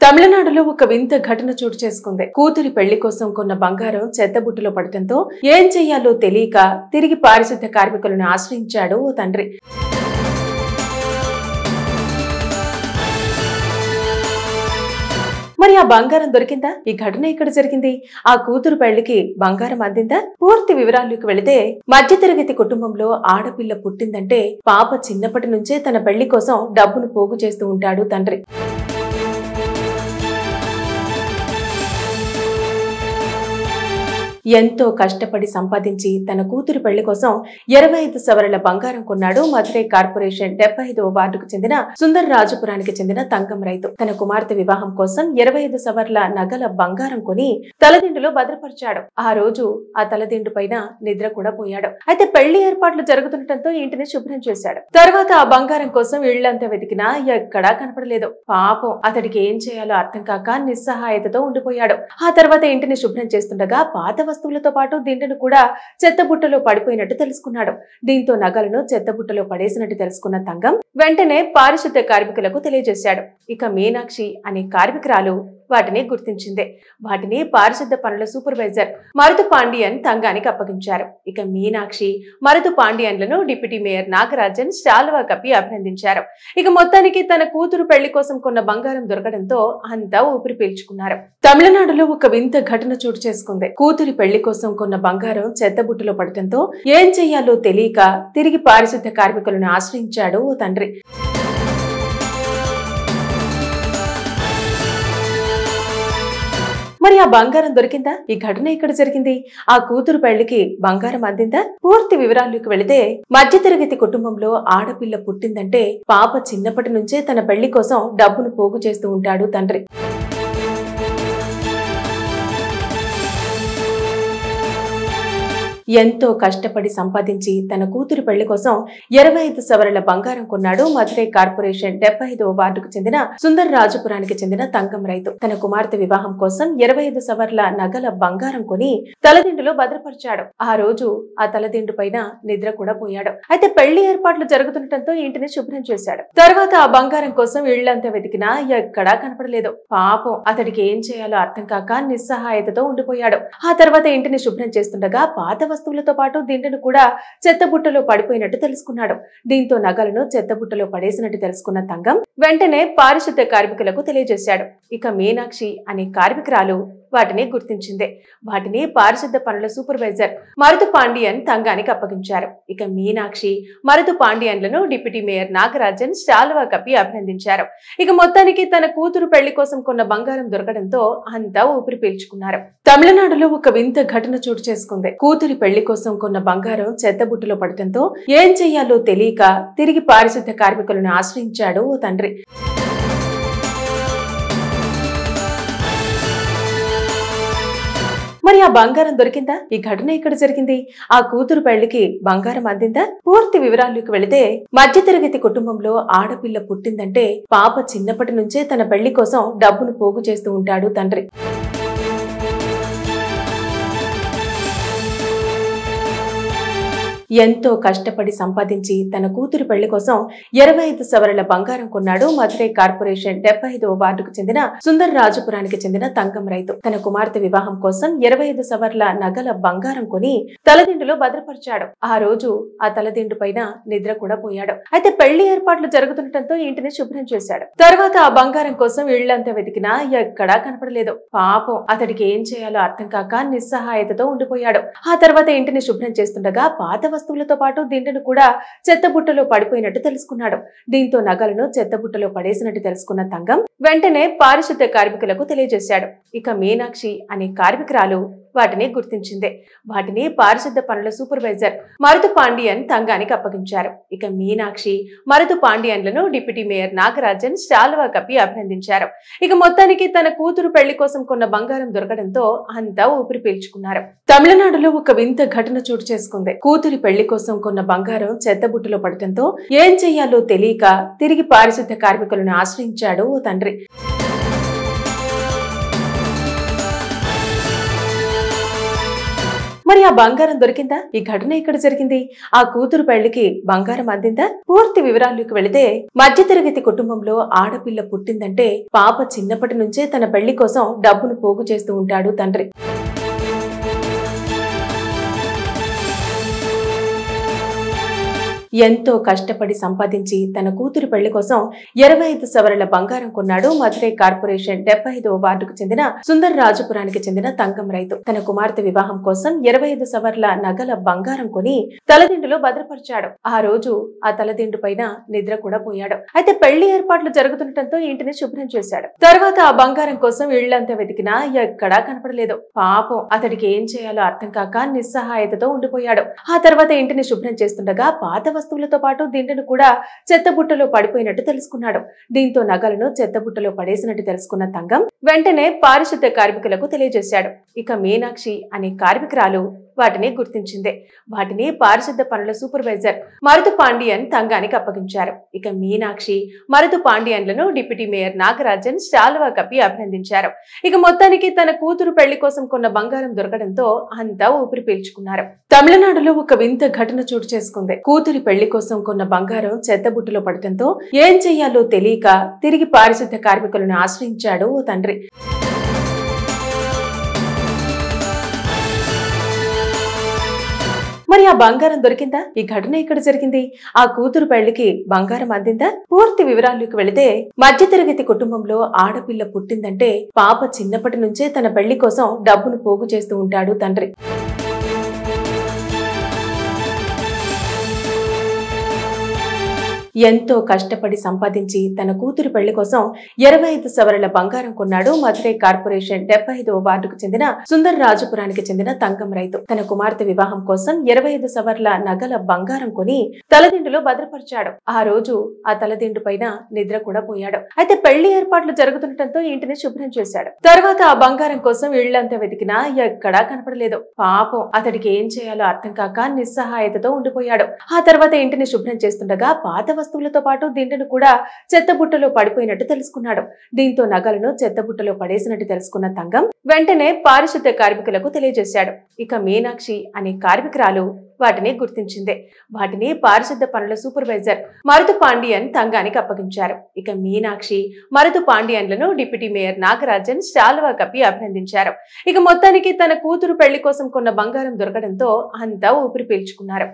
తమిళనాడులో ఒక వింత ఘటన చోటు చేసుకుంది. కూతురి పెళ్లి కోసం కొన్న బంగారం చెత్తబుట్టలో పడటంతో ఏం చెయ్యాలో తెలియక తిరిగి పారిశుద్ధ్య కార్మికులను ఆశ్రయించాడు ఓ తండ్రి. మరి ఆ బంగారం దొరికిందా? ఈ ఘటన ఇక్కడ జరిగింది. ఆ కూతురు పెళ్లికి బంగారం అందిందా? పూర్తి వివరాల్లోకి వెళితే, మధ్యతరగతి కుటుంబంలో ఆడపిల్ల పుట్టిందంటే పాప చిన్నప్పటి నుంచే తన పెళ్లి కోసం డబ్బును పోగు చేస్తూ ఉంటాడు తండ్రి. ఎంతో కష్టపడి సంపాదించి తన కూతురు పెళ్లి కోసం 25 సవర్ల బంగారం కొన్నాడు మధురై కార్పొరేషన్ 75వ వార్డుకు చెందిన సుందర్ రాజపురానికి చెందిన తంగం రైతు. తన కుమార్తె వివాహం కోసం 25 సవర్ల నగల బంగారం కొని తలదిండులో భద్రపరిచాడు. ఆ రోజు ఆ తలదిండు పైన నిద్ర కూడా పోయాడు. అయితే పెళ్లి ఏర్పాట్లు జరుగుతుండటంతో ఇంటిని శుభ్రం చేశాడు. తర్వాత ఆ బంగారం కోసం ఇళ్లంతా వెతికినా ఎక్కడా కనపడలేదు. పాపం అతడికి ఏం చేయాలో అర్థం కాక నిస్సహాయతతో ఉండిపోయాడు. ఆ తర్వాత ఇంటిని శుభ్రం చేస్తుండగా పాత వస్తువులతో పాటు దిండును కూడా చెత్తబుట్టలో పడిపోయినట్టు తెలుసుకున్నాడు. దీంతో నగలను చెత్తబుట్టలో పడేసినట్టు తెలుసుకున్న తంగం వెంటనే పారిశుద్ధ్య కార్మికులకు తెలియజేశాడు. ఇక మీనాక్షి అనే కార్మికురాలు వాటిని గుర్తించింది. వాటిని పారిశుద్ధ్య పనుల సూపర్వైజర్ మరుదు పాండియన్ తంగానికి అప్పగించారు. ఇక మీనాక్షి, మరుదు పాండియన్లను డిప్యూటీ మేయర్ నాగరాజన్ శాలువా కప్పి అభినందించారు. ఇక మొత్తానికి తన కూతురు పెళ్లి కోసం కొన్న బంగారం దొరకడంతో అంతా ఊపిరి పీల్చుకున్నారు. తమిళనాడులో ఒక వింత ఘటన చోటు చేసుకుంది. కూతురి పెళ్లి కోసం కొన్న బంగారం చెత్తబుట్టలో పడటంతో ఏం చెయ్యాలో తెలియక తిరిగి పారిశుద్ధ్య కార్మికులను ఆశ్రయించాడు ఓ తండ్రి. మరి ఆ బంగారం దొరికిందా? ఈ ఘటన ఇక్కడ జరిగింది. ఆ కూతురు పెళ్లికి బంగారం అందిందా? పూర్తి వివరాల్లోకి వెళితే, మధ్యతరగతి కుటుంబంలో ఆడపిల్ల పుట్టిందంటే పాప చిన్నప్పటి నుంచే తన పెళ్లి కోసం డబ్బును పోగు చేస్తూ ఉంటాడు తండ్రి. ఎంతో కష్టపడి సంపాదించి తన కూతురు పెళ్లి కోసం 25 సవర్ల బంగారం కొన్నాడు మధురై కార్పొరేషన్ 75వ వార్డుకు చెందిన సుందర్ రాజపురానికి చెందిన తంగం రైతు. తన కుమార్తె వివాహం కోసం 25 సవర్ల నగల బంగారం కొని తలదిండులో భద్రపరిచాడు. ఆ రోజు ఆ తలదిండు పైన నిద్ర కూడా పోయాడు. అయితే పెళ్లి ఏర్పాట్లు జరుగుతుండటంతో ఇంటిని శుభ్రం చేశాడు. తర్వాత ఆ బంగారం కోసం ఇళ్లంతా వెతికినా ఎక్కడా కనపడలేదు. పాపం అతడికి ఏం చేయాలో అర్థం కాక నిస్సహాయతతో ఉండిపోయాడు. ఆ తర్వాత ఇంటిని శుభ్రం చేస్తుండగా పాత వస్తువులతో పాటు దిండును కూడా చెత్తబుట్టలో పడిపోయినట్టు తెలుసుకున్నాడు. దీంతో నగలను చెత్తబుట్టలో పడేసినట్టు తెలుసుకున్న తంగం వెంటనే పారిశుద్ధ్య కార్మికులకు తెలియజేశాడు. ఇక మీనాక్షి అనే కార్మికురాలు వాటిని గుర్తించింది. వాటిని పారిశుద్ధ్య పనుల సూపర్వైజర్ మరుదు పాండియన్ తంగానికి అప్పగించారు. ఇక మీనాక్షి, మరుదు పాండియన్లను డిప్యూటీ మేయర్ నాగరాజన్ శాలువా కప్పి అభినందించారు. ఇక మొత్తానికి తన కూతురు పెళ్లి కోసం కొన్న బంగారం దొరకడంతో అంతా ఊపిరి పీల్చుకున్నారు. తమిళనాడులో ఒక వింత ఘటన చోటు చేసుకుంది. కూతురి పెళ్లి కోసం కొన్న బంగారం చెత్తబుట్టలో పడటంతో ఏం చెయ్యాలో తెలియక తిరిగి పారిశుద్ధ్య కార్మికులను ఆశ్రయించాడు ఓ తండ్రి. మరి ఆ బంగారం దొరికిందా? ఈ ఘటన ఇక్కడ జరిగింది. ఆ కూతురు పెళ్లికి బంగారం అందిందా? పూర్తి వివరాల్లోకి వెళితే, మధ్యతరగతి కుటుంబంలో ఆడపిల్ల పుట్టిందంటే పాప చిన్నప్పటి నుంచే తన పెళ్లి కోసం డబ్బును పోగు చేస్తూ ఉంటాడు తండ్రి. ఎంతో కష్టపడి సంపాదించి తన కూతురు పెళ్లి కోసం 25 సవర్ల బంగారం కొన్నాడు మధురై కార్పొరేషన్ 75వ వార్డుకు చెందిన సుందర్ రాజపురానికి చెందిన తంగం రైతు. తన కుమార్తె వివాహం కోసం 25 సవర్ల నగల బంగారం కొని తలదిండులో భద్రపరిచాడు. ఆ రోజు ఆ తలదిండు పైన నిద్ర కూడా పోయాడు. అయితే పెళ్లి ఏర్పాట్లు జరుగుతుండటంతో ఇంటిని శుభ్రం చేశాడు. తర్వాత ఆ బంగారం కోసం ఇళ్లంతా వెతికినా ఎక్కడా కనపడలేదు. పాపం అతడికి ఏం చేయాలో అర్థం కాక నిస్సహాయతతో ఉండిపోయాడు. ఆ తర్వాత ఇంటిని శుభ్రం చేస్తుండగా పాత వస్తువులతో పాటు దిండును కూడా చెత్తబుట్టలో పడిపోయినట్టు తెలుసుకున్నాడు. దీంతో నగలను చెత్తబుట్టలో పడేసినట్టు తెలుసుకున్న తంగం వెంటనే పారిశుద్ధ్య కార్మికులకు తెలియజేశాడు. ఇక మీనాక్షి అనే కార్మికురాలు వాటిని గుర్తించింది. వాటిని పారిశుద్ధ్య పనుల సూపర్వైజర్ మరుదు పాండియన్ తంగానికి అప్పగించారు. ఇక మీనాక్షి, మరుదు పాండియన్లను డిప్యూటీ మేయర్ నాగరాజన్ శాలువా కప్పి అభినందించారు. ఇక మొత్తానికి తన కూతురు పెళ్లి కోసం కొన్న బంగారం దొరకడంతో అంతా ఊపిరి పీల్చుకున్నారు. తమిళనాడులో ఒక వింత ఘటన చోటు చేసుకుంది. కూతురి పెళ్లి కోసం కొన్న బంగారం చెత్తబుట్టలో పడటంతో ఏం చెయ్యాలో తెలియక తిరిగి పారిశుద్ధ్య కార్మికులను ఆశ్రయించాడు ఓ తండ్రి. మరి ఆ బంగారం దొరికిందా? ఈ ఘటన ఇక్కడ జరిగింది. ఆ కూతురు పెళ్లికి బంగారం అందిందా? పూర్తి వివరాల్లోకి వెళితే, మధ్యతరగతి కుటుంబంలో ఆడపిల్ల పుట్టిందంటే పాప చిన్నప్పటి నుంచే తన పెళ్లి కోసం డబ్బును పోగు చేస్తూ ఉంటాడు తండ్రి. ఎంతో కష్టపడి సంపాదించి తన కూతురు పెళ్లి కోసం 25 సవరల బంగారం కొన్నాడు మధురై కార్పొరేషన్ 75వ వార్డుకు చెందిన సుందర్ రాజపురానికి చెందిన తంగం రైతు. తన కుమార్తె వివాహం కోసం 25 సవర్ల నగల బంగారం కొని తలదిండులో భద్రపరిచాడు. ఆ రోజు ఆ తలదిండు పైన నిద్ర కూడా పోయాడు. అయితే పెళ్లి ఏర్పాట్లు జరుగుతుండటంతో ఇంటిని శుభ్రం చేశాడు. తర్వాత ఆ బంగారం కోసం ఇళ్లంతా వెతికినా ఎక్కడా కనపడలేదు. పాపం అతడికి ఏం చేయాలో అర్థం కాక నిస్సహాయతతో ఉండిపోయాడు. ఆ తర్వాత ఇంటిని శుభ్రం చేస్తుండగా పాత వస్తువులతో పాటు దిండును కూడా చెత్తబుట్టలో పడిపోయినట్టు తెలుసుకున్నాడు. దీంతో నగలను చెత్తబుట్టలో పడేసినట్టు తెలుసుకున్న తంగం వెంటనే పారిశుద్ధ్య కార్మికులకు తెలియజేశాడు. ఇక మీనాక్షి అనే కార్మికురాలు వాటిని గుర్తించింది. వాటిని పారిశుద్ధ్య పనుల సూపర్వైజర్ మరుదు పాండియన్ తంగానికి అప్పగించారు. ఇక మీనాక్షి, మరుదు పాండియన్లను డిప్యూటీ మేయర్ నాగరాజన్ శాలువా కప్పి అభినందించారు. ఇక మొత్తానికి తన కూతురు పెళ్లి కోసం కొన్న బంగారం దొరకడంతో అంతా ఊపిరి పీల్చుకున్నారు. తమిళనాడులో ఒక వింత ఘటన చోటు చేసుకుంది. కూతురి పెళ్లి కోసం కొన్న బంగారం చెత్తబుట్టలో పడటంతో ఏం చెయ్యాలో తెలియక తిరిగి పారిశుద్ధ్య కార్మికులను ఆశ్రయించాడు ఓ తండ్రి. మరి ఆ బంగారం దొరికిందా? ఈ ఘటన ఇక్కడ జరిగింది. ఆ కూతురు పెళ్లికి బంగారం అందిందా? పూర్తి వివరాల్లోకి వెళితే, మధ్యతరగతి కుటుంబంలో ఆడపిల్ల పుట్టిందంటే పాప చిన్నప్పటి నుంచే తన పెళ్లి కోసం డబ్బును పోగు చేస్తూ ఉంటాడు తండ్రి. ఎంతో కష్టపడి సంపాదించి తన కూతురు పెళ్లి కోసం 25 సవరల బంగారం కొన్నాడు మధురై కార్పొరేషన్ 75వ వార్డుకు చెందిన సుందర్ రాజపురానికి చెందిన తంగం రైతు. తన కుమార్తె వివాహం కోసం 25 సవర్ల నగల బంగారం కొని తలదిండులో భద్రపరిచాడు. ఆ రోజు ఆ తలదిండు పైన నిద్ర కూడా పోయాడు. అయితే పెళ్లి ఏర్పాట్లు జరుగుతుండటంతో ఇంటిని శుభ్రం చేశాడు. తర్వాత ఆ బంగారం కోసం ఇళ్లంతా వెతికినా ఎక్కడా కనపడలేదు. పాపం అతడికి ఏం చేయాలో అర్థం కాక నిస్సహాయతతో ఉండిపోయాడు. ఆ తర్వాత ఇంటిని శుభ్రం చేస్తుండగా పాత వస్తువులతో పాటు దిండును కూడా చెత్తబుట్టలో పడిపోయినట్టు తెలుసుకున్నాడు. దీంతో నగలను చెత్తబుట్టలో పడేసినట్టు తెలుసుకున్న తంగం వెంటనే పారిశుద్ధ్య కార్మికులకు తెలియజేశాడు. ఇక మీనాక్షి అనే కార్మికురాలు వాటిని గుర్తించింది. వాటిని పారిశుద్ధ్య పనుల సూపర్వైజర్ మరుదు పాండియన్ తంగానికి అప్పగించారు. ఇక మీనాక్షి, మరుదు పాండియన్లను డిప్యూటీ మేయర్ నాగరాజన్ శాలువా కప్పి అభినందించారు. ఇక మొత్తానికి తన కూతురు పెళ్లి కోసం కొన్న బంగారం దొరకడంతో అంతా ఊపిరి పీల్చుకున్నారు.